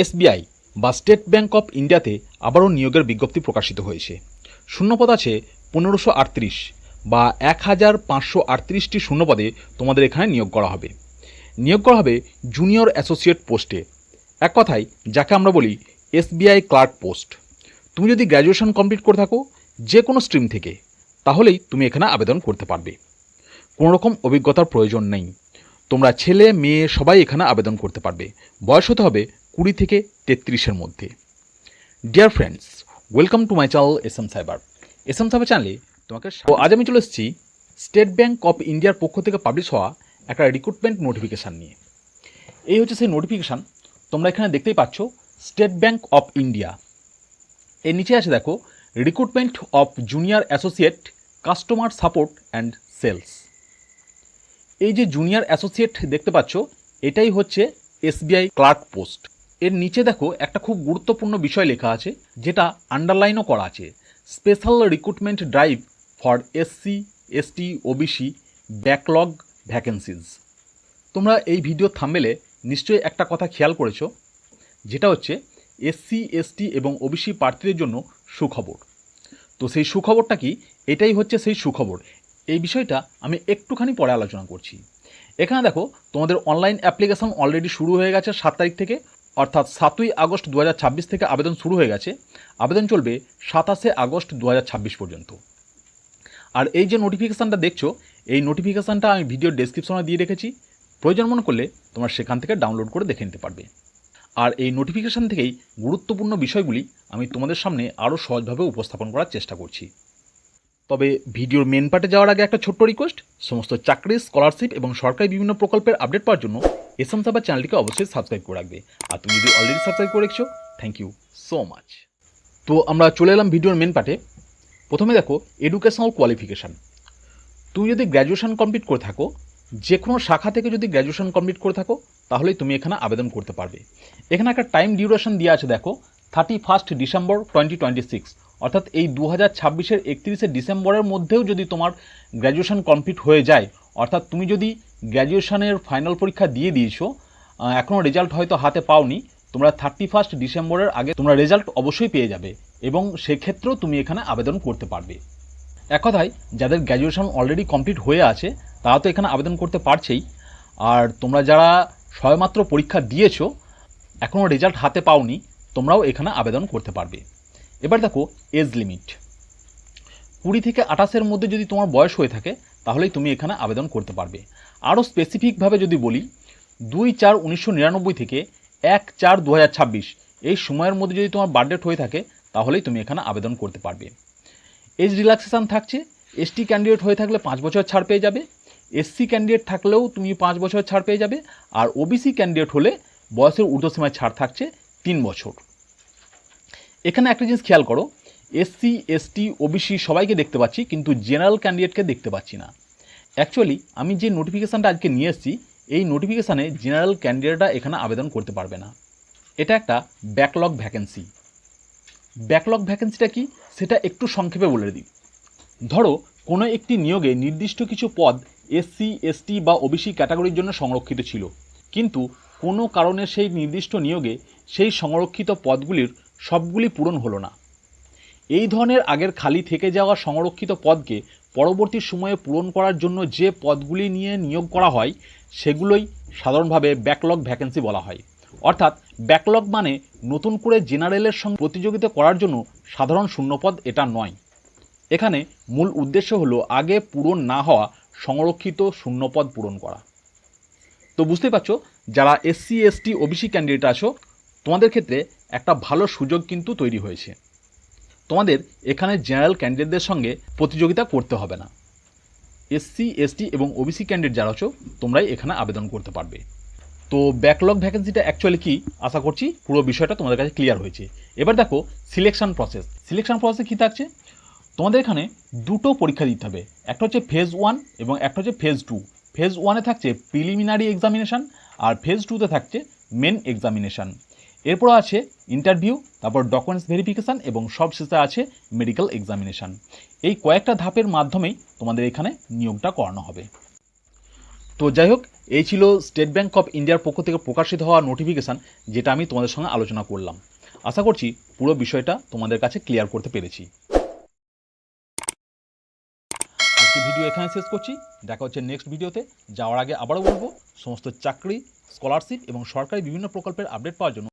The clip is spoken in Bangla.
এসবিআই বা স্টেট ব্যাঙ্ক অফ ইন্ডিয়াতে আবারও নিয়োগের বিজ্ঞপ্তি প্রকাশিত হয়েছে। শূন্যপদ আছে 1538 বা 1538টি শূন্যপদে তোমাদের এখানে নিয়োগ করা হবে। নিয়োগ করা হবে জুনিয়র অ্যাসোসিয়েট পোস্টে, এক কথায় যাকে আমরা বলি এসবিআই ক্লার্ক পোস্ট। তুমি যদি গ্র্যাজুয়েশন কমপ্লিট করে থাকো যে কোনো স্ট্রিম থেকে, তাহলেই তুমি এখানে আবেদন করতে পারবে। কোনো রকম অভিজ্ঞতার প্রয়োজন নেই। তোমরা ছেলে মেয়ে সবাই এখানে আবেদন করতে পারবে। বয়স হতে হবে 20 থেকে 33-এর মধ্যে। Dear friends, welcome to my channel SM cyber. SM cyber চ্যানেলে তোমাকে আজ আমি চলে এসেছি স্টেট ব্যাঙ্ক অফ ইন্ডিয়ার পক্ষ থেকে পাবলিশ হওয়া একটা রিক্রুটমেন্ট নোটিফিকেশান নিয়ে। এই হচ্ছে সেই নোটিফিকেশান। তোমরা এখানে দেখতেই পাচ্ছ স্টেট ব্যাঙ্ক অফ ইন্ডিয়া। এর নিচে আছে দেখো recruitment of junior associate customer support and sales. এই যে জুনিয়র অ্যাসোসিয়েট দেখতে পাচ্ছ, এটাই হচ্ছে এসবিআই ক্লার্ক পোস্ট। এর নিচে দেখো একটা খুব গুরুত্বপূর্ণ বিষয় লেখা আছে, যেটা আন্ডারলাইনও করা আছে, special recruitment drive for SC ST OBC backlog vacancies. তোমরা এই ভিডিও থাম্বনেলে নিশ্চয়ই একটা কথা খেয়াল করেছো, যেটা হচ্ছে এসসি এসটি এবং ওবিসি প্রার্থীদের জন্য সুখবর। তো সেই সুখবরটা কি? এটাই হচ্ছে সেই সুখবর। এই বিষয়টা আমি একটুখানি পরে আলোচনা করছি। এখানে দেখো তোমাদের অনলাইন অ্যাপ্লিকেশন অলরেডি শুরু হয়ে গেছে 7 তারিখ থেকে, অর্থাৎ 7ই আগস্ট 2026 থেকে আবেদন শুরু হয়ে গেছে। আবেদন চলবে 27শে আগস্ট 2026 পর্যন্ত। আর এই যে নোটিফিকেশানটা দেখছো, এই নোটিফিকেশানটা আমি ভিডিওর ডেসক্রিপশনে দিয়ে রেখেছি। প্রয়োজন মনে করলে তোমরা সেখান থেকে ডাউনলোড করে দেখে নিতে পারবে। আর এই নোটিফিকেশান থেকেই গুরুত্বপূর্ণ বিষয়গুলি আমি তোমাদের সামনে আরও সহজভাবে উপস্থাপন করার চেষ্টা করছি। তবে ভিডিওর মেন পার্টে যাওয়ার আগে একটা ছোট্ট রিকোয়েস্ট, সমস্ত চাকরি, স্কলারশিপ এবং সরকারি বিভিন্ন প্রকল্পের আপডেট পাওয়ার জন্য এসএম সাইবার চ্যানেলটিকে অবশ্যই সাবস্ক্রাইব করে রাখবে। আর তুমি যদি অলরেডি সাবস্ক্রাইব করে রেখেছো, থ্যাংক ইউ সো মাচ। তো আমরা চলে এলাম ভিডিওর মেন পার্টে। প্রথমে দেখো এডুকেশনাল কোয়ালিফিকেশান। তুমি যদি গ্র্যাজুয়েশন কমপ্লিট করে থাকো, যে কোনো শাখা থেকে যদি গ্র্যাজুয়েশন কমপ্লিট করে থাকো, তাহলেই তুমি এখানে আবেদন করতে পারবে। এখানে একটা টাইম ডিউরেশন দেওয়া আছে দেখো, 31 ডিসেম্বর 2026, অর্থাৎ এই 2026-এর 31শে ডিসেম্বরের মধ্যেও যদি তোমার গ্র্যাজুয়েশন কমপ্লিট হয়ে যায়, অর্থাৎ তুমি যদি গ্র্যাজুয়েশনের ফাইনাল পরীক্ষা দিয়ে দিয়েছো, এখনও রেজাল্ট হয়তো হাতে পাওনি, তোমরা 31 ডিসেম্বরের আগে তোমরা রেজাল্ট অবশ্যই পেয়ে যাবে এবং সেক্ষেত্রেও তুমি এখানে আবেদন করতে পারবে। এক কথায় যাদের গ্র্যাজুয়েশন অলরেডি কমপ্লিট হয়ে আছে তারা তো এখানে আবেদন করতে পারছেই, আর তোমরা যারা সবেমাত্র পরীক্ষা দিয়েছো, এখনও রেজাল্ট হাতে পাওনি, তোমরাও এখানে আবেদন করতে পারবে। এবার দেখো এজ লিমিট। 20 থেকে 28-এর মধ্যে যদি তোমার বয়স হয়ে থাকে, তাহলেই তুমি এখানে আবেদন করতে পারবে। আরও স্পেসিফিকভাবে যদি বলি, 2/4/1999 থেকে 1/4/2026 এই সময়ের মধ্যে যদি তোমার বার্থডেট হয়ে থাকে, তাহলেই তুমি এখানে আবেদন করতে পারবে। এজ রিল্যাক্সেশন থাকছে, এসটি ক্যান্ডিডেট হয়ে থাকলে 5 বছর ছাড় পেয়ে যাবে, এসসি ক্যান্ডিডেট থাকলেও তুমি 5 বছর ছাড় পেয়ে যাবে, আর ওবিসি ক্যান্ডিডেট হলে বয়সের ঊর্ধ্বসীমায় ছাড় থাকছে 3 বছর। এখানে একটা জিনিস খেয়াল করো, এসসি এসটি ওবিসি সবাইকে দেখতে পাচ্ছি, কিন্তু জেনারেল ক্যান্ডিডেটকে দেখতে পাচ্ছি না। অ্যাকচুয়ালি আমি যে নোটিফিকেশানটা আজকে নিয়ে এসেছি, এই নোটিফিকেশানে জেনারেল ক্যান্ডিডেটরা এখানে আবেদন করতে পারবে না। এটা একটা ব্যাকলগ ভ্যাকেন্সি। ব্যাকলগ ভ্যাকেন্সিটা কি সেটা একটু সংক্ষেপে বলে দিই। ধরো কোনো একটি নিয়োগে নির্দিষ্ট কিছু পদ এসসি এসটি বা ওবিসি ক্যাটাগরির জন্য সংরক্ষিত ছিল, কিন্তু কোনো কারণে সেই নির্দিষ্ট নিয়োগে সেই সংরক্ষিত পদগুলির সবগুলি পূরণ হলো না। এই ধরনের আগের খালি থেকে যাওয়া সংরক্ষিত পদকে পরবর্তী সময়ে পূরণ করার জন্য যে পদগুলি নিয়ে নিয়োগ করা হয়, সেগুলোই সাধারণভাবে ব্যাকলগ ভ্যাকেন্সি বলা হয়। অর্থাৎ ব্যাকলগ মানে নতুন করে জেনারেলের সঙ্গে প্রতিযোগিতা করার জন্য সাধারণ শূন্যপদ এটা নয়। এখানে মূল উদ্দেশ্য হলো আগে পূরণ না হওয়া সংরক্ষিত শূন্যপদ পূরণ করা। তো বুঝতেই পারছো, যারা এসসি এসটি ওবিসি ক্যান্ডিডেট আছো, তোমাদের ক্ষেত্রে একটা ভালো সুযোগ কিন্তু তৈরি হয়েছে। তোমাদের এখানে জেনারেল ক্যান্ডিডেটদের সঙ্গে প্রতিযোগিতা করতে হবে না। এসসি এসটি এবং ওবিসি ক্যান্ডিডেট যারা আছো, তোমরাই এখানে আবেদন করতে পারবে। তো ব্যাকলগ ভ্যাকেন্সিটা অ্যাকচুয়ালি কি, আশা করছি পুরো বিষয়টা তোমাদের কাছে ক্লিয়ার হয়েছে। এবার দেখো সিলেকশন প্রসেস। সিলেকশন প্রসেসে কী থাকছে, তোমাদের এখানে দুটো পরীক্ষা দিতে হবে। একটা হচ্ছে ফেজ 1 এবং একটা হচ্ছে ফেজ 2। ফেজ 1-এ থাকছে প্রিলিমিনারি এক্সামিনেশান, আর ফেজ 2-তে থাকছে মেন এক্সামিনেশান। এরপর আছে ইন্টারভিউ, তারপর ডকুমেন্টস ভেরিফিকেশান এবং সবশেষে আছে মেডিকেল এক্সামিনেশান। এই কয়েকটা ধাপের মাধ্যমেই তোমাদের এখানে নিয়োগটা করানো হবে। তো যাই হোক, এই ছিল স্টেট ব্যাঙ্ক অফ ইন্ডিয়ার পক্ষ থেকে প্রকাশিত হওয়া নোটিফিকেশান, যেটা আমি তোমাদের সঙ্গে আলোচনা করলাম। আশা করছি পুরো বিষয়টা তোমাদের কাছে ক্লিয়ার করতে পেরেছি। আজকে ভিডিও এখানে শেষ করছি, দেখা হচ্ছে নেক্সট ভিডিওতে। যাওয়ার আগে আবারও বলবো, সমস্ত চাকরি, স্কলারশিপ এবং সরকারি বিভিন্ন প্রকল্পের আপডেট পাওয়ার জন্য